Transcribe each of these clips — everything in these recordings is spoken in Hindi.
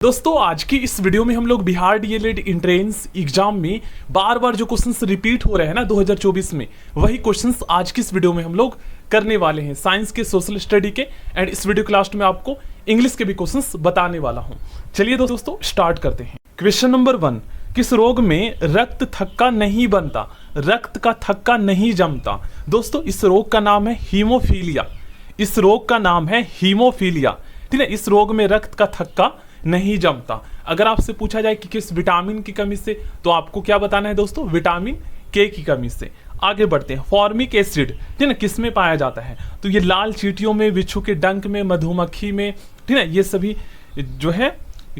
दोस्तों आज की इस वीडियो में हम लोग बिहार डीएलएड एंट्रेंस एग्जाम में बार बार जो क्वेश्चंस रिपीट हो रहे हैं ना 2024 में, वही क्वेश्चंस आज की इस वीडियो में हम लोग करने वाले हैं। साइंस के, सोशल स्टडी के एंड इस वीडियो के लास्ट में आपको इंग्लिश के भी क्वेश्चंस बताने वाला हूं। चलिए दोस्तों स्टार्ट करते हैं। क्वेश्चन नंबर 1, किस रोग में रक्त थक्का नहीं बनता, रक्त का थक्का नहीं जमता? दोस्तों इस रोग का नाम है हीमोफीलिया। इस रोग का नाम है हीमोफीलिया, ठीक है। इस रोग में रक्त का थक्का नहीं जमता। अगर आपसे पूछा जाए कि किस विटामिन की कमी से, तो आपको क्या बताना है दोस्तों? विटामिन के की कमी से। आगे बढ़ते हैं। फॉर्मिक एसिड, ठीक है, किस में पाया जाता है? तो ये लाल चींटियों में, बिच्छू के डंक में, मधुमक्खी में, ठीक है, ये सभी जो है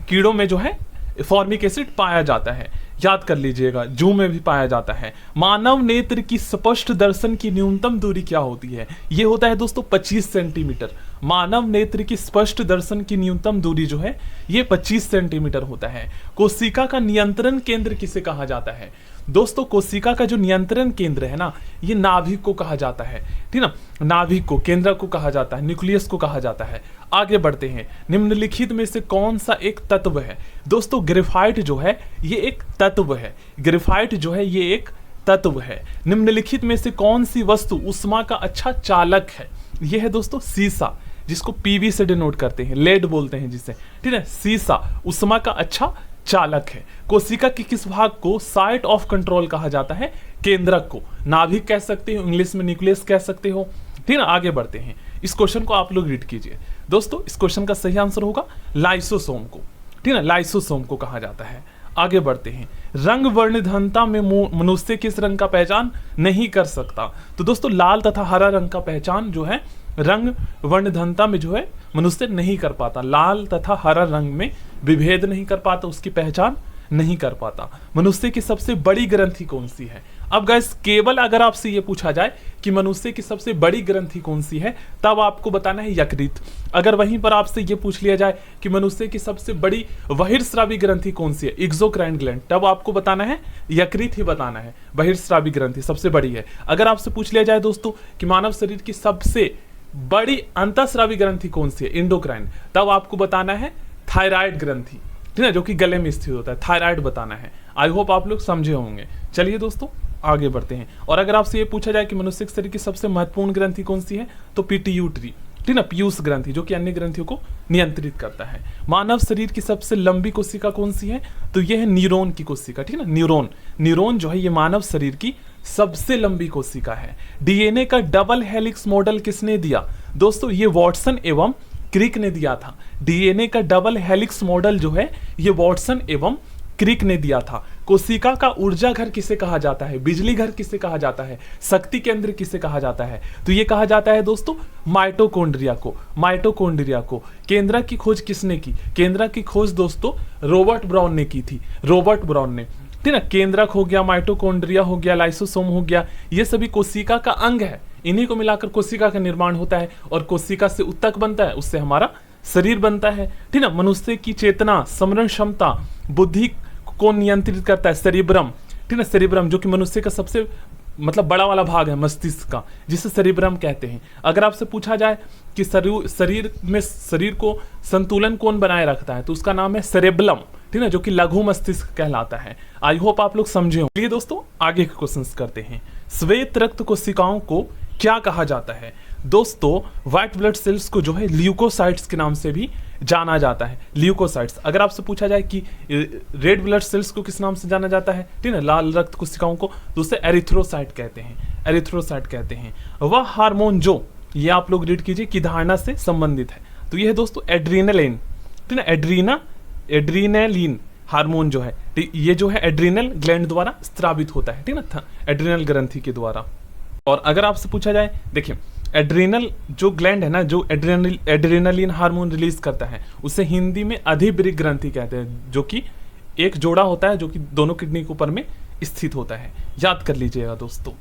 कीड़ों में जो है फॉर्मिक एसिड पाया जाता है। याद कर लीजिएगा, जू में भी पाया जाता है। मानव नेत्र की स्पष्ट दर्शन की न्यूनतम दूरी क्या होती है? ये होता है दोस्तों 25 सेंटीमीटर। मानव नेत्र की स्पष्ट दर्शन की न्यूनतम दूरी जो है ये 25 सेंटीमीटर होता है। कोशिका का नियंत्रण केंद्र किसे कहा जाता है? दोस्तों कोशिका का जो नियंत्रण केंद्र है ना, ये नाभिक को कहा जाता है, ठीक ना। नाभिक को, केंद्र को कहा जाता है, न्यूक्लियस को कहा जाता है। आगे बढ़ते हैं। निम्नलिखित में से कौन सा एक तत्व है? दोस्तों ग्रेफाइट जो है ये एक तत्व है। ग्रेफाइट जो है ये एक तत्व है। निम्नलिखित में से कौन सी वस्तु उष्मा का अच्छा चालक है? ये है दोस्तों सीसा, जिसको पीवी से डिनोट करते हैं, लेड बोलते हैं जिसे, ठीक है। सीसा उष्मा का अच्छा चालक है। कोशिका के किस भाग को साइट ऑफ कंट्रोल कहा जाता है? केंद्रक को। नाभिक कह सकते हो, इंग्लिश में न्यूक्लियस कह सकते हो, ठीक है। आगे बढ़ते हैं। इस क्वेश्चन को आप लोग रीड कीजिए। दोस्तों इस क्वेश्चन का सही आंसर होगा लाइसोसोम को, ठीक है, लाइसोसोम को कहा जाता है। आगे बढ़ते हैं। रंग वर्णधनता में मनुष्य किस रंग का पहचान नहीं कर सकता? तो दोस्तों लाल तथा हरा रंग का पहचान जो है रंग वर्णधनता में जो है मनुष्य नहीं कर पाता। लाल तथा हरा रंग में विभेद नहीं कर पाता, उसकी पहचान नहीं कर पाता। मनुष्य की सबसे बड़ी ग्रंथि कौन सी है? अब गाइस केवल अगर आपसे ये पूछा जाए कि मनुष्य की सबसे बड़ी ग्रंथि कौन सी है, तब आपको बताना है यकृत। अगर वहीं पर आपसे ये पूछ लिया जाए कि मनुष्य की सबसे बड़ी बहिर्स्रावी ग्रंथि कौन सी है, एक्सोक्राइन ग्लैंड, तब आपको बताना है यकृत ही बताना है। बहिर्स्रावी ग्रंथि सबसे बड़ी है। अगर आपसे पूछ लिया जाए दोस्तों कि मानव शरीर की सबसे बड़ी अंतःस्रावी ग्रंथि कौन सी है, एंडोक्राइन, तब आपको बताना है थायराइड ग्रंथि, ठीक है, जो कि गले में स्थित होता है। थायराइड बताना है। आई होप आप लोग समझे होंगे। चलिए दोस्तों आगे बढ़ते हैं। और अगर आपसे ये पूछा जाए कि मनुष्य के शरीर की सबसे महत्वपूर्ण ग्रंथि कौन सी है, तो पिट्यूटरी, ठीक है, पीयूष ग्रंथि, जो कि अन्य ग्रंथियों को नियंत्रित करता है। मानव शरीर की सबसे लंबी कोशिका कौन सी है? तो यह है न्यूरॉन की कोशिका, ठीक है ना। न्यूरॉन, न्यूरॉन जो है ये मानव शरीर की सबसे लंबी कोशिका है। डीएनए का डबल हेलिक्स मॉडल किसने दिया? दोस्तों ये वॉटसन एवं क्रिक ने दिया था। डीएनए का डबल हेलिक्स मॉडल जो है ये वॉटसन एवं क्रिक ने दिया था। कोशिका का ऊर्जा घर किसे कहा जाता है? बिजली घर किसे कहा जाता है? शक्ति केंद्र किसे कहा जाता है? तो ये कहा जाता है दोस्तों माइटोकॉन्ड्रिया को। माइटोकॉन्ड्रिया को। केंद्रक की खोज किसने की? केंद्रक की खोज दोस्तों रॉबर्ट ब्राउन ने की थी। रॉबर्ट ब्राउन ने, ठीक है। केंद्रक हो गया, माइटोकॉन्ड्रिया हो गया, लाइसोसोम हो गया, ये सभी कोशिका का अंग है। इन्हीं को मिलाकर कोशिका का निर्माण होता है और कोशिका से ऊतक बनता है, उससे हमारा शरीर बनता है, ठीक है। मनुष्य की चेतना, स्मरण क्षमता, बुद्धि को नियंत्रित करता है सेरिब्रम, ठीक है, सेरिब्रम, जो कि मनुष्य का सबसे मतलब बड़ा वाला भाग है मस्तिष्क का, जिसे सेरिब्रम कहते हैं। अगर आपसे पूछा जाए कि शरीर में शरीर को संतुलन कौन बनाए रखता है, तो उसका नाम है सेरेबलम, ठीक है, जो कि लघु मस्तिष्क कहलाता है। आई होप आप लोग समझे होंगे। दोस्तों आगे के क्वेश्चंस करते हैं। श्वेत रक्त कोशिकाओं को क्या कहा जाता है? दोस्तों व्हाइट ब्लड सेल्स को जो है ल्यूकोसाइट्स के नाम से भी जाना जाता है। ल्यूकोसाइट्स। अगर आपसे पूछा जाए कि रेड ब्लड सेल्स को किस नाम से जाना जाता है, ठीक है, लाल रक्त कोशिकाओं को, तो उसे एरिथ्रोसाइट कहते हैं। एरिथ्रोसाइट कहते हैं। वह हार्मोन जो, ये आप लोग रीड कीजिए, की धारणा से संबंधित है, तो यह है दोस्तों एड्रीनलिन, ठीक है, एड्रीनलिन हार्मोन जो है, ये जो है एड्रीनल ग्लैंड द्वारा स्रावित होता है, ठीक है ना, एड्रीनल ग्रंथि के द्वारा। और अगर आपसे पूछा जाए, देखिए एड्रीनल जो ग्लैंड है ना, जो एड्रेनलिन हार्मोन रिलीज करता है, उसे हिंदी में अधिवृक्क ग्रंथि कहते हैं, जो कि एक जोड़ा होता है जो कि दोनों किडनी के ऊपर में स्थित होता है। याद कर लीजिएगा दोस्तों।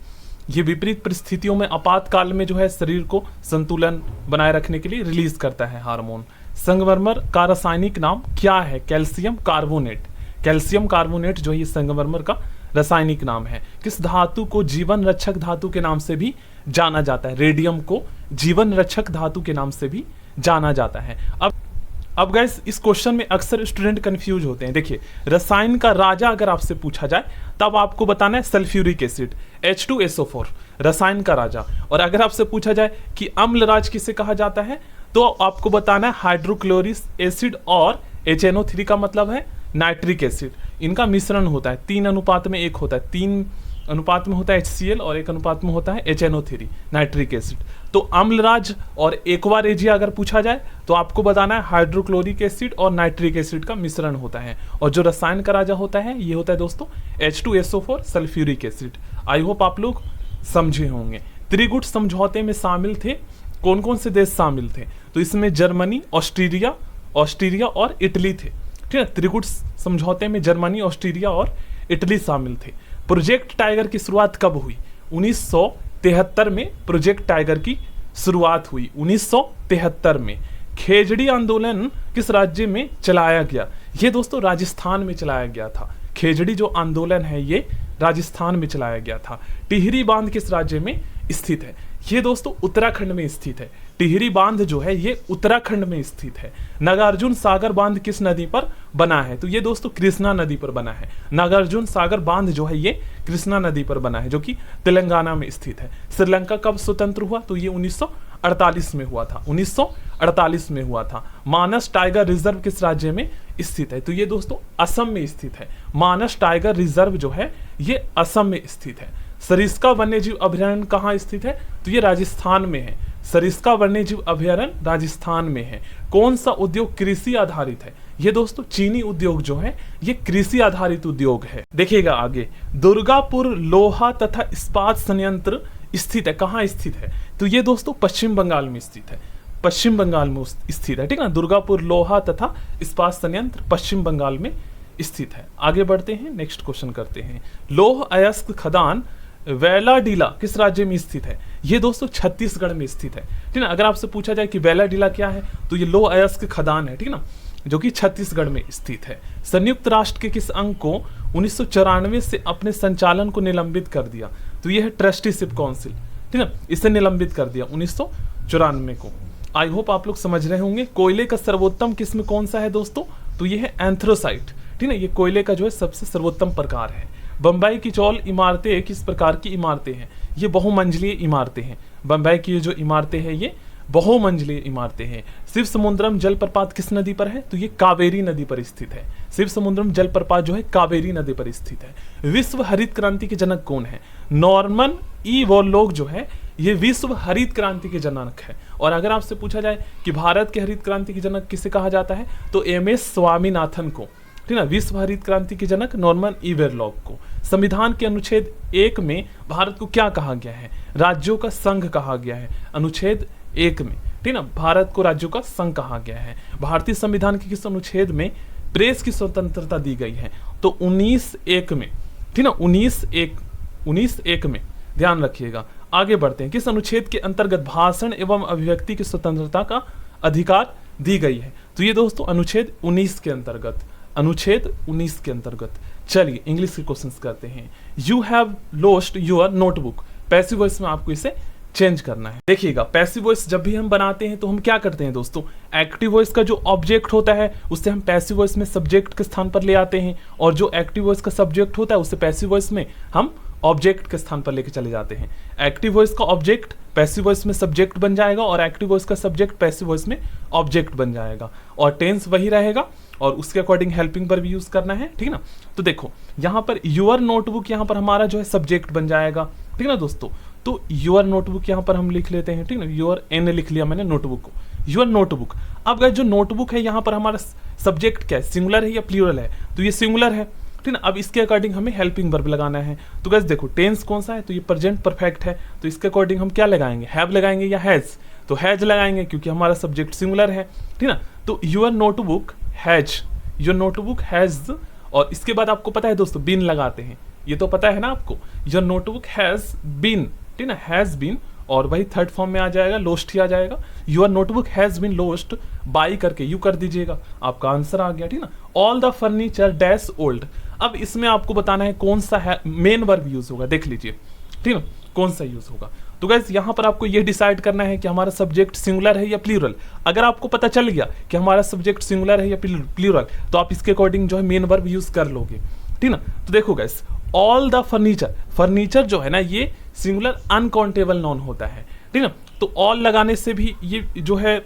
ये विपरीत परिस्थितियों में आपातकाल में जो है शरीर को संतुलन बनाए रखने के लिए रिलीज करता है हार्मोन। संगमरमर का रासायनिक नाम क्या है? Calcium carbonate. कैल्शियम कार्बोनेट जो है ये संगमरमर का रासायनिक नाम है। किस धातु को जीवन रक्षक धातु के नाम से भी जाना जाता है? रेडियम को जीवन रक्षक धातु के नाम से भी जाना जाता है। अब अब गाइस इस क्वेश्चन में अक्सर स्टूडेंट कंफ्यूज होते हैं। देखिए, रसायन का राजा अगर आपसे पूछा जाए तब आपको बताना है सल्फ्यूरिक एसिड, H2SO4 रसायन का राजा। और अगर आपसे पूछा जाए कि अम्लराज किसे कहा जाता है तो आपको बताना है हाइड्रोक्लोरिक एसिड और HNO3 का मतलब है नाइट्रिक एसिड। इनका मिश्रण होता है 3:1 होता है, 3 अनुपात में होता है HCl और 1 अनुपात में होता है HNO3 नाइट्रिक एसिड। तो अम्लराज और एक्वारेजिया अगर पूछा जाए तो आपको बताना है हाइड्रोक्लोरिक एसिड और नाइट्रिक एसिड का मिश्रण होता है। और जो रसायन का राजा होता है ये होता है दोस्तों H2SO4 sulphuric acid. I hope आप लोग समझे होंगे। त्रिगुट समझौते में शामिल थे, कौन कौन से देश शामिल थे? तो इसमें जर्मनी, ऑस्ट्रिया और इटली थे। ठीक है, त्रिगुट समझौते में जर्मनी, ऑस्ट्रिया और इटली शामिल थे। प्रोजेक्ट टाइगर की शुरुआत कब हुई? 1973 में प्रोजेक्ट टाइगर की शुरुआत हुई, 1973 में। खेजड़ी आंदोलन किस राज्य में चलाया गया? ये दोस्तों राजस्थान में चलाया गया था। खेजड़ी जो आंदोलन है ये राजस्थान में चलाया गया था। टिहरी बांध किस राज्य में स्थित है? ये दोस्तों उत्तराखंड में स्थित है। टिहरी बांध जो है ये उत्तराखंड में स्थित है। नागार्जुन सागर बांध किस नदी पर बना है? तो ये दोस्तों कृष्णा नदी पर बना है। नागार्जुन सागर बांध जो है ये कृष्णा नदी पर बना है जो कि तेलंगाना में स्थित है। श्रीलंका कब स्वतंत्र हुआ? तो ये 1948 में हुआ था, 1948 में हुआ था। मानस टाइगर रिजर्व किस राज्य में स्थित है? तो ये दोस्तों असम में स्थित है। मानस टाइगर रिजर्व जो है ये असम में स्थित है। सरिस्का वन्यजीव अभयारण्य कहाँ स्थित है? तो ये राजस्थान में है। सरिस्का वन्यजीव अभयारण्य राजस्थान में है। कौन सा उद्योग कृषि आधारित है? ये दोस्तों चीनी उद्योग जो है ये कृषि आधारित उद्योग है। देखिएगा आगे, दुर्गापुर लोहा तथा इस्पात संयंत्र स्थित है, कहाँ स्थित है? तो ये दोस्तों पश्चिम बंगाल में स्थित है, पश्चिम बंगाल में स्थित है। ठीक है ना, दुर्गापुर लोहा तथा इस्पात संयंत्र पश्चिम बंगाल में स्थित है। आगे बढ़ते हैं, नेक्स्ट क्वेश्चन करते हैं। लौह अयस्क खदान वेलाडीला किस राज्य में स्थित है? ये दोस्तों छत्तीसगढ़ में स्थित है। ठीक है, अगर आपसे पूछा जाए कि वेलाडीला क्या है तो ये लौह अयस्क खदान है, ठीक है ना, जो कि छत्तीसगढ़ में स्थित है। संयुक्त राष्ट्र के किस अंग को 1994 से अपने संचालन को निलंबित कर दिया? तो यह है ट्रस्टीशिप काउंसिल, ठीक है, इसे निलंबित कर दिया 1994 को। आई होप आप लोग समझ रहे होंगे। कोयले का सर्वोत्तम किस्म कौन सा है दोस्तों? तो यह है एंथ्रोसाइट, ठीक है, ये कोयले का जो है सबसे सर्वोत्तम प्रकार है। बम्बई की चौल इमारतें किस प्रकार की इमारतें हैं? ये बहुमंजिलीय इमारतें हैं। बम्बई की जो इमारतें हैं ये बहुमंजिलीय इमारतें हैं। शिव समुद्रम जलप्रपात किस नदी पर है? तो ये कावेरी नदी पर स्थित है। शिव समुद्रम जलप्रपात जो है कावेरी नदी पर स्थित है। विश्व हरित क्रांति के जनक कौन है? नॉर्मन ई बोरलॉग जो है ये विश्व हरित क्रांति के जनक है। और अगर आपसे पूछा जाए कि भारत के हरित क्रांति के जनक किसे कहा जाता है तो MS स्वामीनाथन को, ठीक है, विश्व हरित क्रांति के जनक नॉर्मन ई बोरलॉग को। संविधान के अनुच्छेद 1 में भारत को क्या कहा गया है? राज्यों का संघ कहा गया है। अनुच्छेद 1 में, ठीक है ना, भारत को राज्यों का संघ कहा गया है। भारतीय संविधान के किस अनुच्छेद में प्रेस की स्वतंत्रता दी गई है? तो 19(1) में, ठीक है ना, 19(1) में, ध्यान रखिएगा। आगे बढ़ते हैं। किस अनुच्छेद के अंतर्गत भाषण एवं अभिव्यक्ति की स्वतंत्रता का अधिकार दी गई है? तो ये दोस्तों अनुच्छेद 19 के अंतर्गत, अनुच्छेद 19 के अंतर्गत। चलिए इंग्लिश के क्वेश्चंस करते हैं। You have lost your notebook, passive voice में आपको इसे चेंज करना है। देखिएगा, पैसिव वॉइस जब भी हम बनाते हैं तो हम क्या करते हैं दोस्तों, एक्टिव वॉइस का जो ऑब्जेक्ट होता है उससे हम पैसिव वॉइस में सब्जेक्ट के स्थान पर ले आते हैं, और जो एक्टिव वॉइस का सब्जेक्ट होता है उससे पैसिव वॉइस में हम ऑब्जेक्ट के स्थान पर लेके चले जाते हैं। एक्टिव वॉइस का ऑब्जेक्ट पैसिव वॉइस में सब्जेक्ट बन जाएगा और एक्टिव वॉइस का सब्जेक्ट पैसिव वॉइस में ऑब्जेक्ट बन जाएगा, और टेंस वही रहेगा और उसके अकॉर्डिंग हेल्पिंग पर भी यूज करना है, ठीक है ना। तो देखो यहाँ पर यूर नोटबुक यहाँ पर हमारा जो है सब्जेक्ट बन जाएगा, ठीक है ना दोस्तों। तो यूर नोटबुक यहाँ पर हम लिख लेते हैं, ठीक है ना, यूर एन लिख लिया मैंने नोटबुक को, यूर नोटबुक। अब जो नोटबुक है यहाँ पर हमारा सब्जेक्ट क्या है, सिंगुलर है या प्लूरल है? तो ये सिंगुलर है, ठीक है ना। अब इसके अकॉर्डिंग हमें हेल्पिंग वर्ब लगाना है। तो गाइस देखो टेंस कौन सा है, तो ये प्रेजेंट परफेक्ट है, तो इसके अकॉर्डिंग हम क्या लगाएंगे, हैव लगाएंगे या हैज? तो हैज लगाएंगे क्योंकि हमारा सब्जेक्ट सिंगुलर है, ठीक है ना। तो your notebook has, your notebook has, और इसके बाद आपको पता है दोस्तों बीन लगाते हैं, ये तो पता है ना आपको। योर नोटबुक हैज बीन, ठीक है ना, हैज बीन, और वही थर्ड फॉर्म में आ जाएगा, लोस्ट ही आ जाएगा। Your notebook has been lost by करके यू कर दीजिएगा, आपका आंसर आ गया, ठीक ना। All the furniture dash old. अब इसमें आपको बताना है कौन सा है मेन वर्ब यूज होगा, देख लीजिए, ठीक है, कौन सा यूज होगा। तो गाइस यहाँ पर आपको ये डिसाइड करना है कि हमारा सब्जेक्ट सिंगुलर है या प्लूरल। अगर आपको पता चल गया कि हमारा सब्जेक्ट सिंगुलर है या प्लूरल, तो आप इसके अकॉर्डिंग जो है मेन वर्ब यूज कर लोगे, ठीक ना। तो देखो guys, all the furniture, furniture जो है ना ये सिंगुलर अनकाउंटेबल नाउन होता है, ठीक ना। तो ऑल लगाने से भी ये जो है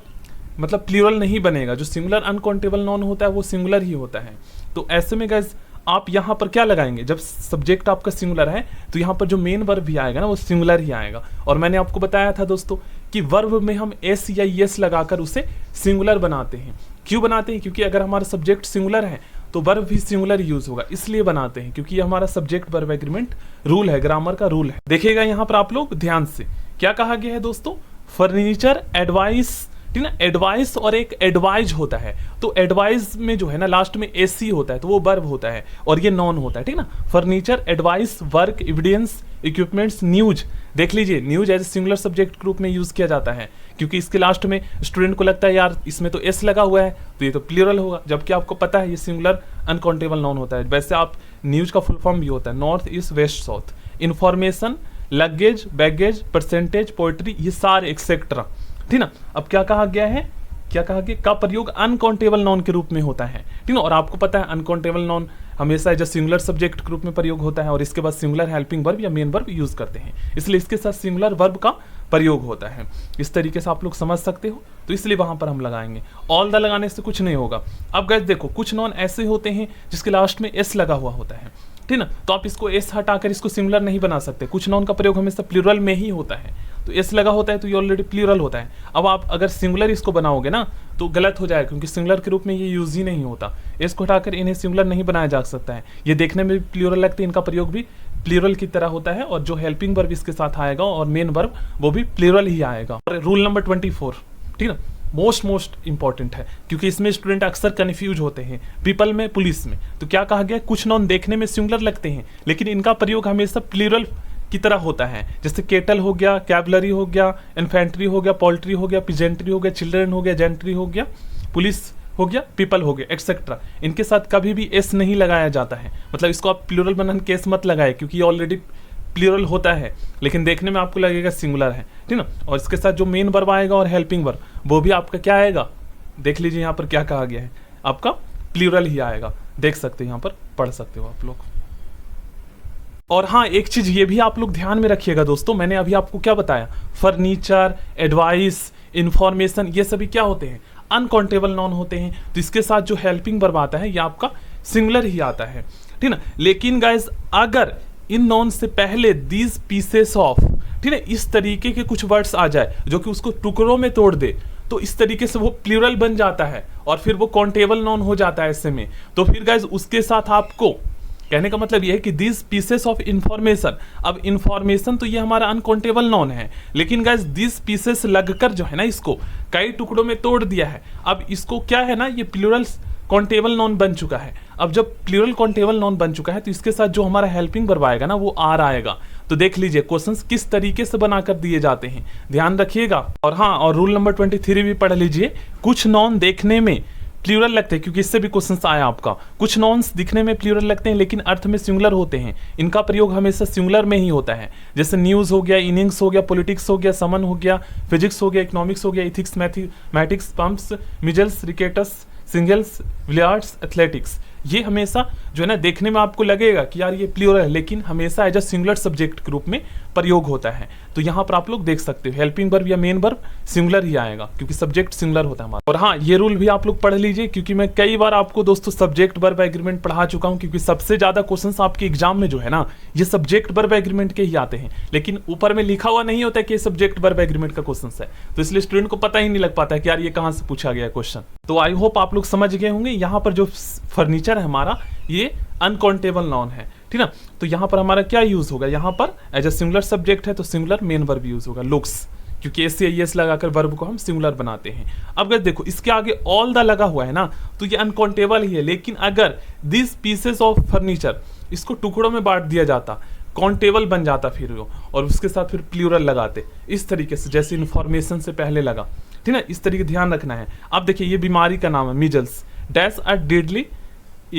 मतलब प्लूरल नहीं बनेगा, जो सिंगुलर अनकाउंटेबल नाउन होता है वो सिंगुलर ही होता है। तो ऐसे में गाइस आप यहाँ पर क्या लगाएंगे, जब सब्जेक्ट आपका सिंगुलर है तो यहाँ पर जो मेन वर्ब भी आएगा ना वो सिंगुलर ही आएगा। और मैंने आपको बताया था दोस्तों कि वर्ब में हम एस या यस लगाकर उसे सिंगुलर बनाते हैं। क्यों बनाते हैं? क्योंकि अगर हमारा सब्जेक्ट सिंगुलर है तो वर्ब भी सिंगुलर यूज होगा, इसलिए बनाते हैं, क्योंकि ये हमारा सब्जेक्ट वर्ब एग्रीमेंट रूल है, ग्रामर का रूल है। देखिएगा यहाँ पर आप लोग ध्यान से, क्या कहा गया है दोस्तों, फर्नीचर एडवाइस, ठीक ना। एडवाइस और एक एडवाइज होता है, तो एडवाइज में जो है ना लास्ट में एसी होता है, तो वो वर्ब होता है और ये नॉन होता है, ठीक ना। Furniture, advice, work, evidence, equipments, news. देख लीजिए, news as a singular subject group में यूज किया जाता है, क्योंकि इसके लास्ट में स्टूडेंट को लगता है यार इसमें तो एस लगा हुआ है तो ये तो प्लूरल होगा, जबकि आपको पता है ये सिंगुलर अनकाउंटेबल नाउन होता है। वैसे आप न्यूज का फुल फॉर्म भी होता है north, east, west, south. Information, luggage, baggage, percentage, poetry, ये सारे एक्सेट्रा, ठीक ना। अब क्या कहा गया है, क्या कहा गया, का प्रयोग अनकाउंटेबल नाउन के रूप में होता है, ठीक ना। और आपको पता है अनकाउंटेबल नाउन हमेशा एज सिंगुलर सब्जेक्ट ग्रुप में प्रयोग होता है और इसके बाद सिंगुलर हेल्पिंग वर्ब या मेन वर्ब यूज करते हैं, इसलिए इसके साथ सिंगुलर वर्ब का प्रयोग होता है। इस तरीके से आप लोग समझ सकते हो, तो इसलिए वहां पर हम लगाएंगे। ऑल द लगाने से कुछ नहीं होगा। अब गाइस देखो, कुछ नॉन ऐसे होते हैं जिसके लास्ट में एस लगा हुआ होता है, ठीक ना। तो आप इसको एस हटाकर इसको सिंगुलर नहीं बना सकते, कुछ नॉन का प्रयोग हमेशा प्लूरल में ही होता है, तो एस लगा होता है तो ये ऑलरेडी प्लूरल होता है। अब आप अगर सिंगुलर इसको बनाओगे ना तो गलत हो जाएगा, क्योंकि सिंगुलर के रूप में ये यूज ही नहीं होता। एस को हटाकर इन्हें सिंगुलर नहीं बनाया जा सकता है, ये देखने में भी प्लूरल लगते हैं, इनका प्रयोग भी प्लूरल की तरह होता है, और जो हेल्पिंग वर्ब इसके साथ आएगा और मेन वर्ब वो भी प्लूरल ही आएगा। और रूल नंबर 24, ठीक ना, मोस्ट इंपॉर्टेंट है, क्योंकि इसमें स्टूडेंट अक्सर कंफ्यूज होते हैं, पीपल में, पुलिस में। तो क्या कहा गया, कुछ नॉन देखने में सिंगुलर लगते हैं लेकिन इनका प्रयोग हमेशा प्लूरल की तरह होता है, जैसे केटल हो गया, कैवलरी हो गया, इन्फेंट्री हो गया, पोल्ट्री हो गया, पिजेंट्री हो गया, चिल्ड्रन हो गया, जेंट्री हो गया, पुलिस हो गया, पीपल हो गया, एक्सेट्रा। इनके साथ कभी भी एस नहीं लगाया जाता है, मतलब इसको आप प्लूरल बनन केस मत लगाए, क्योंकि ये ऑलरेडी प्लूरल होता है लेकिन देखने में आपको लगेगा सिंगुलर है, ठीक ना। और इसके साथ जो मेन वर्ब आएगा और हेल्पिंग वर्ब वो भी आपका क्या आएगा, देख लीजिए यहाँ पर क्या कहा गया है, आपका प्लूरल ही आएगा। देख सकते हैं, यहाँ पर पढ़ सकते हो आप लोग। और हाँ, एक चीज ये भी आप लोग ध्यान में रखिएगा दोस्तों, मैंने अभी आपको क्या बताया, फर्नीचर, एडवाइस, इंफॉर्मेशन, ये सभी क्या होते हैं, अनकाउंटेबल नाउन होते हैं। तो इसके साथ जो हेल्पिंग वर्ब आता है ये आपका सिंगुलर ही आता है, ठीक ना। लेकिन गाइज अगर इन नाउन से पहले दीज पीसेस ऑफ, ठीक है, इस तरीके के कुछ वर्ड्स आ जाए जो कि उसको टुकड़ों में तोड़ दे, तो इस तरीके से वो प्लूरल बन जाता है और फिर वो काउंटेबल नाउन हो जाता है ऐसे में। तो फिर गाइज उसके साथ आपको कहने का मतलब ये है कि दिस पीसेस ऑफ इंफॉर्मेशन, अब इंफॉर्मेशन तो ये हमारा अनकाउंटेबल नाउन है, लेकिन गाइस दिस पीसेस लगकर जो है ना इसको कई टुकड़ों में तोड़ दिया है। अब इसको क्या है ना, ये प्लूरल काउंटेबल नाउन बन चुका है। अब जब प्लूरल काउंटेबल नाउन बन चुका है तो इसके साथ जो हमारा हेल्पिंग वर्ब आएगा ना वो आर आएगा। तो देख लीजिए क्वेश्चंस किस तरीके से बनाकर दिए जाते हैं, ध्यान रखिएगा। और हाँ, और रूल नंबर 23 भी पढ़ लीजिए, कुछ नाउन देखने में प्लूरल लगते हैं, क्योंकि इससे भी क्वेश्चन आया आपका, कुछ नॉन्स दिखने में प्लूरल लगते हैं लेकिन अर्थ में सिंगुलर होते हैं, इनका प्रयोग हमेशा सिंगुलर में ही होता है। जैसे न्यूज हो गया, इनिंग्स हो गया, पॉलिटिक्स हो गया, समन हो गया, फिजिक्स हो गया, इकोनॉमिक्स हो गया, ethics, mathematics, pumps, measles, rickets, singles, billiards, athletics. ये हमेशा जो है ना देखने में आपको लगेगा कि यार ये प्लूरल है, लेकिन हमेशा एज अ सिंगुलर सब्जेक्ट के रूप में प्रयोग होता है। तो यहाँ पर आप लोग देख सकते हो हेल्पिंग वर्ब या मेन वर्ब सिंगुलर ही आएगा, क्योंकि सब्जेक्ट सिंगुलर होता है हमारा। और हाँ, ये रूल भी आप लोग पढ़ लीजिए, क्योंकि मैं कई बार आपको दोस्तों सब्जेक्ट वर्ब एग्रीमेंट पढ़ा चुका हूँ, क्योंकि सबसे ज्यादा क्वेश्चंस आपके एग्जाम में जो है ना ये सब्जेक्ट वर्ब एग्रीमेंट के ही आते हैं, लेकिन ऊपर में लिखा हुआ नहीं होता कि ये सब्जेक्ट वर्ब एग्रीमेंट का क्वेश्चन है, तो इसलिए स्टूडेंट को पता ही नहीं लग पाता है कि यार ये कहाँ से पूछा गया क्वेश्चन। तो आई होप आप लोग समझ गए होंगे। यहाँ पर जो फर्नीचर है हमारा ये अनकाउंटेबल नाउन है, ठीक ना। तो यहाँ पर हमारा क्या यूज होगा, यहाँ पर एज अ सिंगुलर सब्जेक्ट है तो सिंगुलर मेन वर्ब यूज होगा, लुक्स, क्योंकि एस या एस लगाकर वर्ब को हम सिंगुलर बनाते हैं। अब अगर देखो इसके आगे ऑल द लगा हुआ है ना तो ये अनकाउंटेबल ही है, लेकिन अगर दिस पीसेस ऑफ फर्नीचर इसको टुकड़ों में बांट दिया जाता, काउंटेबल बन जाता फिर वो, और उसके साथ फिर प्लूरल लगाते इस तरीके से, जैसे इन्फॉर्मेशन से पहले लगा, ठीक है, इस तरीके ध्यान रखना है। अब देखिए ये बीमारी का नाम है measles, dash a deadly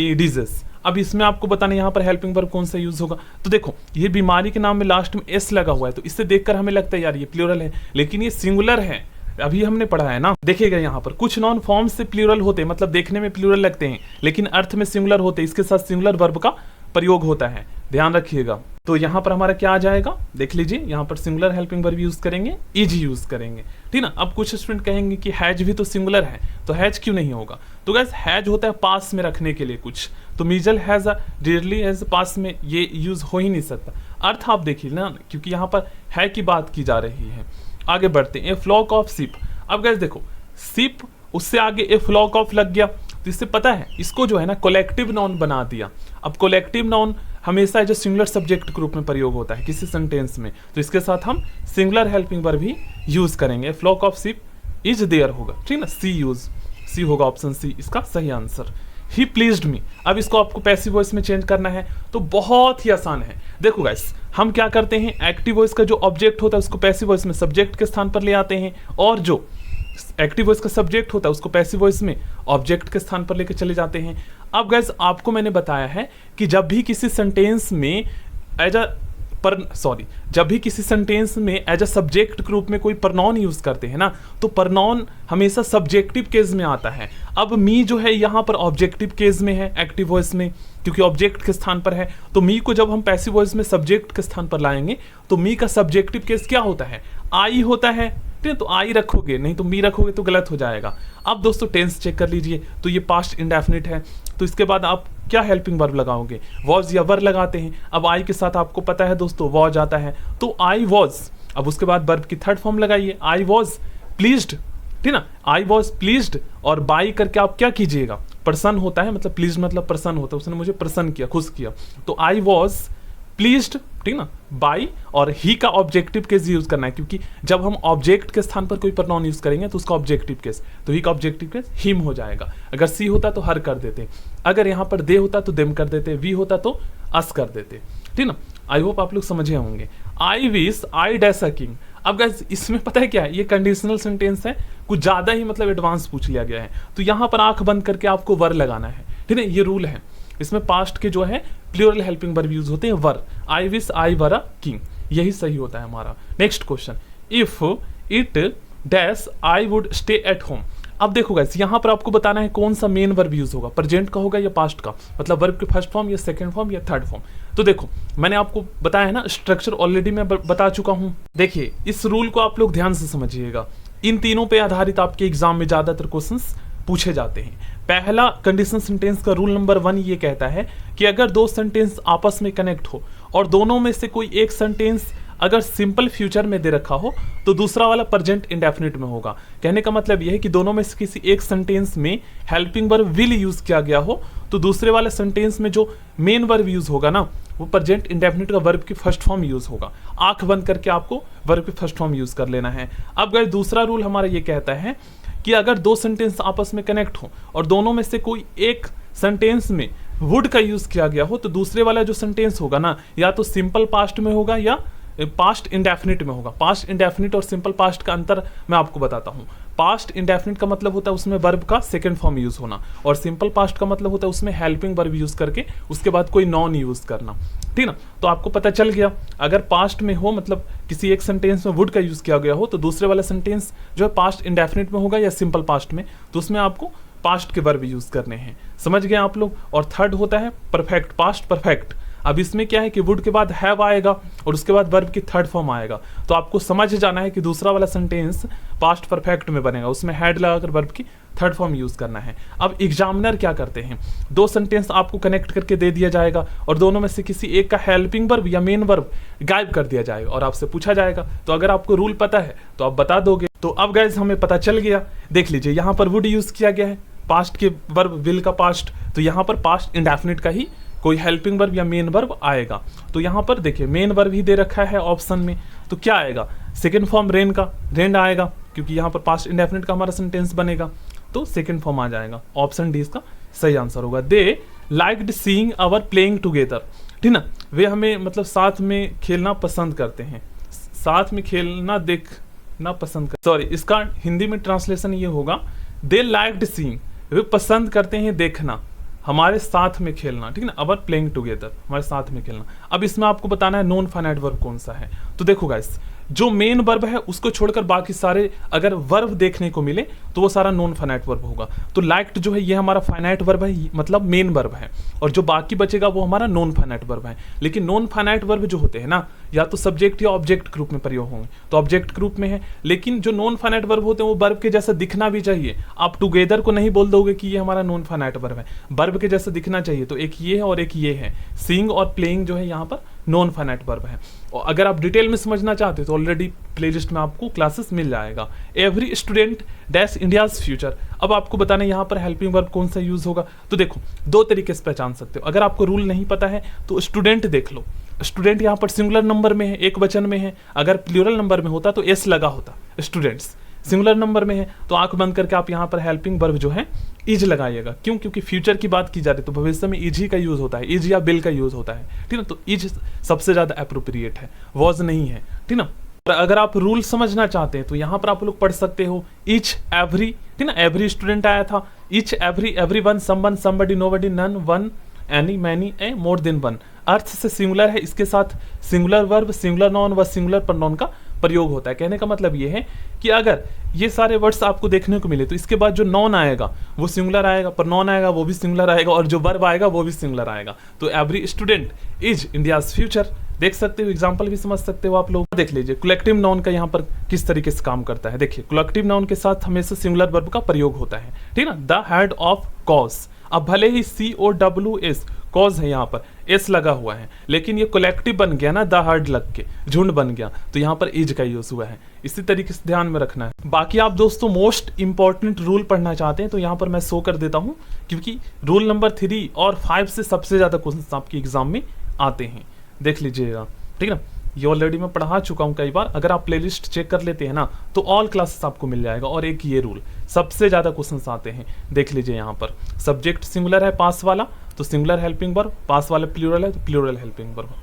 disease. अब इसमें आपको बताना यहाँ पर हेल्पिंग वर्ब कौन सा यूज होगा। तो देखो ये बीमारी के नाम में लास्ट में एस लगा हुआ है, तो इससे देखकर हमें लगता है यार ये प्लूरल है, लेकिन ये सिंगुलर है, अभी हमने पढ़ा है ना। देखिएगा यहाँ पर कुछ नॉन फॉर्म से प्लूरल होते हैं, मतलब देखने में प्लूरल लगते हैं लेकिन अर्थ में सिंगुलर होते हैं, इसके साथ सिंगुलर वर्ब का प्रयोग होता है, ध्यान रखिएगा। तो यहाँ पर हमारा क्या आ जाएगा, देख लीजिए यहाँ पर सिंगुलर हेल्पिंग वर्ब यूज करेंगे, इज यूज करेंगे, ठीक ना। अब कुछ स्टूडेंट कहेंगे कि हैज भी तो सिंगुलर है, तो हैज क्यों नहीं होगा। तो गाइस हैज होता है पास में रखने के लिए कुछ, तो मीजल हैज डियरली हैज पास में ये यूज हो ही नहीं सकता। अर्थ आप देखिए ना, क्योंकि यहाँ पर है की बात की जा रही है। आगे बढ़ते हैं, ए फ्लॉक ऑफ शिप। अब गाइस देखो शिप उससे आगे ए फ्लॉक ऑफ लग गया, तो इससे पता है इसको जो है ना कोलेक्टिव नाउन बना दिया। अब कोलेक्टिव नाउन हमेशा जो सिंगुलर सब्जेक्ट के रूप में प्रयोग होता है किसी सेंटेंस में, तो इसके साथ हम सिंगुलर हेल्पिंग वर्ब भी यूज करेंगे। Flock of ship is there होगा, ठीक ना, सी यूज, सी होगा ऑप्शन सी इसका सही आंसर। ही प्लीज्ड मी, अब इसको आपको पैसिव वॉइस में चेंज करना है, तो बहुत ही आसान है। देखो गाइस हम क्या करते हैं, एक्टिव वॉइस का जो ऑब्जेक्ट होता है उसको पैसिव वॉइस में सब्जेक्ट के स्थान पर ले आते हैं, और जो एक्टिव वॉइस का सब्जेक्ट होता है उसको पैसिव वॉइस में ऑब्जेक्ट के स्थान पर लेकर चले जाते हैं। अब गाइस आपको मैंने बताया है कि जब भी किसी सेंटेंस में जब भी किसी सेंटेंस में एज अ सब्जेक्ट के रूप में कोई प्रनाउन यूज करते हैं ना, तो प्रनाउन हमेशा सब्जेक्टिव केस में आता है। अब मी जो है यहाँ पर ऑब्जेक्टिव केस में है एक्टिव वॉइस में, क्योंकि ऑब्जेक्ट के स्थान पर है। तो मी को जब हम पैसिव वॉइस में सब्जेक्ट के स्थान पर लाएंगे तो मी का सब्जेक्टिव केस क्या होता है, आई होता है, ठीक है। तो आई रखोगे, नहीं तो मी रखोगे तो गलत हो जाएगा। अब दोस्तों टेंस चेक कर लीजिए, तो ये पास्ट इंडेफिनिट है, तो इसके बाद आप क्या हेल्पिंग वर्ब लगाओगे, वॉज या वर लगाते हैं। अब आई के साथ आपको पता है दोस्तों वॉज आता है, तो आई वॉज, अब उसके बाद वर्ब की थर्ड फॉर्म लगाइए, आई वॉज प्लीज्ड, ठीक ना, आई वॉज प्लीज्ड, और बाई करके आप क्या कीजिएगा, प्रसन्न होता है, मतलब प्लीज्ड मतलब प्रसन्न होता है, उसने मुझे प्रसन्न किया, खुश किया, तो आई वॉज प्लीज्ड, ठीक ना, बाई, और ही का ऑब्जेक्टिव केस यूज करना है, क्योंकि जब हम ऑब्जेक्ट के स्थान पर कोई प्रनाउन यूज करेंगे तो उसका ऑब्जेक्टिव केस, तो ही का ऑब्जेक्टिव केस हिम हो जाएगा। अगर सी होता तो हर कर देते, अगर यहाँ पर दे होता तो देम कर देते, वी होता तो अस कर देते, ठीक ना। आई होप आप लोग समझे होंगे। I wish I dash a king. अब गाइस इसमें पता है क्या है, ये कंडीशनल सेंटेंस है, कुछ ज्यादा ही मतलब एडवांस पूछ लिया गया है, तो यहाँ पर आंख बंद करके आपको वर लगाना है, ठीक है, ये रूल है। इसमें पास्ट के जो है प्लूरल हेल्पिंग वर्ब यूज होते हैं, वर, I wish I were a king, यही सही होता है हमारा। Next question, if it dash I would stay at home. अब देखो गाइस यहाँ पर आपको बताना है कौन सा मेन वर्ब यूज होगा, प्रेजेंट का होगा या पास्ट का, मतलब वर्ब के फर्स्ट फॉर्म या सेकंड फॉर्म या थर्ड फॉर्म। तो देखो मैंने आपको बताया है ना, स्ट्रक्चर ऑलरेडी मैं बता चुका हूं। देखिए इस रूल को आप लोग ध्यान से समझिएगा, इन तीनों पे आधारित आपके एग्जाम में ज्यादातर क्वेश्चंस पूछे जाते हैं। पहला कंडीशनल सेंटेंस का रूल नंबर 1 ये कहता है कि अगर दो सेंटेंस आपस में कनेक्ट हो और दोनों में से कोई एक सेंटेंस अगर सिंपल फ्यूचर में दे रखा हो तो दूसरा वाला प्रेजेंट इंडेफिनिट में होगा। कहने का मतलब यह है कि दोनों में से किसी एक सेंटेंस में हेल्पिंग वर्ब विल यूज किया गया हो तो दूसरे वाले सेंटेंस में जो मेन वर्ब यूज होगा ना वो प्रेजेंट इंडेफिनिट का वर्ब की फर्स्ट फॉर्म यूज होगा। आंख बंद करके आपको वर्ब की फर्स्ट फॉर्म यूज कर लेना है। अब गाइस दूसरा रूल हमारा ये कहता है कि अगर दो सेंटेंस आपस में कनेक्ट हो और दोनों में से कोई एक सेंटेंस में वुड का यूज किया गया हो तो दूसरे वाला जो सेंटेंस होगा ना या तो सिंपल पास्ट में होगा या पास्ट इंडेफिनिट में होगा। पास्ट इंडेफिनिट और सिंपल पास्ट का अंतर मैं आपको बताता हूँ। पास्ट इंडेफिनिट का मतलब होता है उसमें वर्ब का सेकंड फॉर्म यूज होना और सिंपल पास्ट का मतलब होता है उसमें हेल्पिंग वर्ब यूज करके उसके बाद कोई नॉन यूज करना, ठीक ना। तो आपको पता चल गया अगर पास्ट में हो मतलब किसी एक सेंटेंस में वुड का यूज किया गया हो तो दूसरे वाला सेंटेंस जो है पास्ट इंडेफिनिट में होगा या सिंपल पास्ट में, तो उसमें आपको पास्ट के वर्ब यूज करने हैं। समझ गए आप लोग। और थर्ड होता है परफेक्ट, पास्ट परफेक्ट। अब इसमें क्या है कि वुड के बाद हैव आएगा और उसके बाद वर्ब की थर्ड फॉर्म आएगा, तो आपको समझ जाना है कि दूसरा वाला सेंटेंस पास्ट परफेक्ट में बनेगा, उसमें हैड लगाकर वर्ब की थर्ड फॉर्म यूज करना है। अब एग्जामिनर क्या करते हैं, दो सेंटेंस आपको कनेक्ट करके दे दिया जाएगा और दोनों में से किसी एक का हेल्पिंग वर्ब या मेन वर्ब गायब कर दिया जाएगा और आपसे पूछा जाएगा। तो अगर आपको रूल पता है तो आप बता दोगे। तो अब गाइस हमें पता चल गया, देख लीजिए यहाँ पर वुड यूज किया गया है, पास्ट के वर्ब विल का पास्ट, तो यहाँ पर पास्ट इंडेफिनिट का ही कोई हेल्पिंग वर्ब या मेन वर्ब आएगा। तो यहाँ पर देखिए मेन वर्ब ही दे रखा है ऑप्शन में, तो क्या आएगा, सेकंड फॉर्म रेन का रेन आएगा क्योंकि यहाँ पर पास्ट इंडेफिनिट का हमारा सेंटेंस बनेगा, तो सेकंड फॉर्म आ जाएगा। ऑप्शन डी इसका सही आंसर होगा। दे लाइक्ड सीइंग अवर प्लेइंग टुगेदर, ठीक ना, वे हमें मतलब साथ में खेलना पसंद करते हैं, साथ में खेलना देखना पसंद कर, सॉरी इसका हिंदी में ट्रांसलेशन ये होगा दे लाइक्ड सीइंग, वे पसंद करते हैं देखना, हमारे साथ में खेलना, ठीक है ना, अवर प्लेइंग टुगेदर, हमारे साथ में खेलना। अब इसमें आपको बताना है नॉन फाइनाइट वर्ब कौन सा है। तो देखो गाइस, जो मेन वर्ब है उसको छोड़कर बाकी सारे अगर वर्ब देखने को मिले तो वो सारा नॉन फाइनाइट वर्ब होगा। तो लाइक्ड जो है ये हमारा फाइनाइट वर्ब है, मतलब मेन वर्ब है, और जो बाकी बचेगा वो हमारा नॉन फाइनाइट वर्ब है। लेकिन नॉन फाइनाइट वर्ब जो होते हैं ना, या तो सब्जेक्ट या ऑब्जेक्ट ग्रुप में प्रयोग होंगे, तो ऑब्जेक्ट ग्रुप में है। लेकिन जो नॉन फाइनाइट वर्ब होते हैं वो वर्ब के जैसा दिखना भी चाहिए। आप टुगेदर को नहीं बोल दोगे कि ये हमारा नॉन फाइनाइट वर्ब है, वर्ब के जैसा दिखना चाहिए। तो एक ये है और एक ये है, सीइंग और प्लेइंग जो है यहाँ पर नॉन फाइनाइट वर्ब है। और अगर आप डिटेल में समझना चाहते हो तो ऑलरेडी प्लेलिस्ट में आपको क्लासेस मिल जाएगा। Every student dash India's future. अब आपको बताना है यहाँ पर हेल्पिंग वर्ब कौन सा यूज होगा। तो देखो, दो तरीके से पहचान सकते हो। अगर आपको रूल नहीं पता है तो स्टूडेंट देख लो। स्टूडेंट यहाँ पर सिंगुलर नंबर में है, एक वचन में है। अगर प्लूरल नंबर में होता तो एस लगा होता। स्टूडेंट्स सिंगुलर नंबर में है तो आंख बंद करके आप यहाँ पर हेल्पिंग वर्ब जो है इज लगाइएगा। क्यों? क्योंकि फ्यूचर की बात की जा रही है तो भविष्य में इज ही का यूज होता है, इज या बिल का यूज होता है, ठीक ना। तो इज सबसे ज्यादा अप्रोप्रिएट है, वॉज नहीं है, ठीक ना। अगर आप रूल समझना चाहते हैं तो यहाँ पर आप लोग पढ़ सकते हो ईच एवरी, ठीक ना। एवरी स्टूडेंट आया था, each every, everyone, someone, somebody, nobody, none, one, any, many, a, more than one. अर्थ से सिंगुलर है, इसके साथ सिंगुलर वर्ब, सिंगुलर नॉन व सिंगुलर प्रोनाउन का प्रयोग होता है। कहने का मतलब ये है कि अगर ये सारे वर्ड्स आपको देखने को मिले तो इसके बाद जो नॉन आएगा वो सिंगुलर आएगा, प्रोनाउन आएगा वो भी सिंगुलर आएगा, और जो वर्ब आएगा वो भी सिंगुलर आएगा। तो every student is India's future. देख सकते हो, एग्जाम्पल भी समझ सकते हो आप लोग। देख लीजिए कलेक्टिव नाउन का यहाँ पर किस तरीके से काम करता है। देखिए, कलेक्टिव नाउन के साथ हमेशा सिंगुलर वर्ब का प्रयोग होता है, ठीक ना। The head of cause. अब भले ही COWS कॉज है, यहाँ पर एस लगा हुआ है, लेकिन ये कलेक्टिव बन गया ना, द हेड लग के झुंड बन गया, तो यहाँ पर इज का यूज हुआ है। इसी तरीके से ध्यान में रखना है। बाकी आप दोस्तों मोस्ट इंपॉर्टेंट रूल पढ़ना चाहते हैं तो यहाँ पर मैं शो कर देता हूँ, क्योंकि रूल नंबर 3 और 5 से सबसे ज्यादा क्वेश्चन आपके एग्जाम में आते हैं। देख लीजिएगा, ठीक है ना। ये ऑलरेडी मैं पढ़ा चुका हूँ कई बार। अगर आप प्लेलिस्ट चेक कर लेते हैं ना तो ऑल क्लासेस आपको मिल जाएगा। और एक ये रूल, सबसे ज्यादा क्वेश्चंस आते हैं। देख लीजिए यहाँ पर सब्जेक्ट सिंगुलर है पास वाला तो सिंगुलर हेल्पिंग वर्ब, पास वाला प्लूरल है तो प्लूरल हेल्पिंग वर्ब।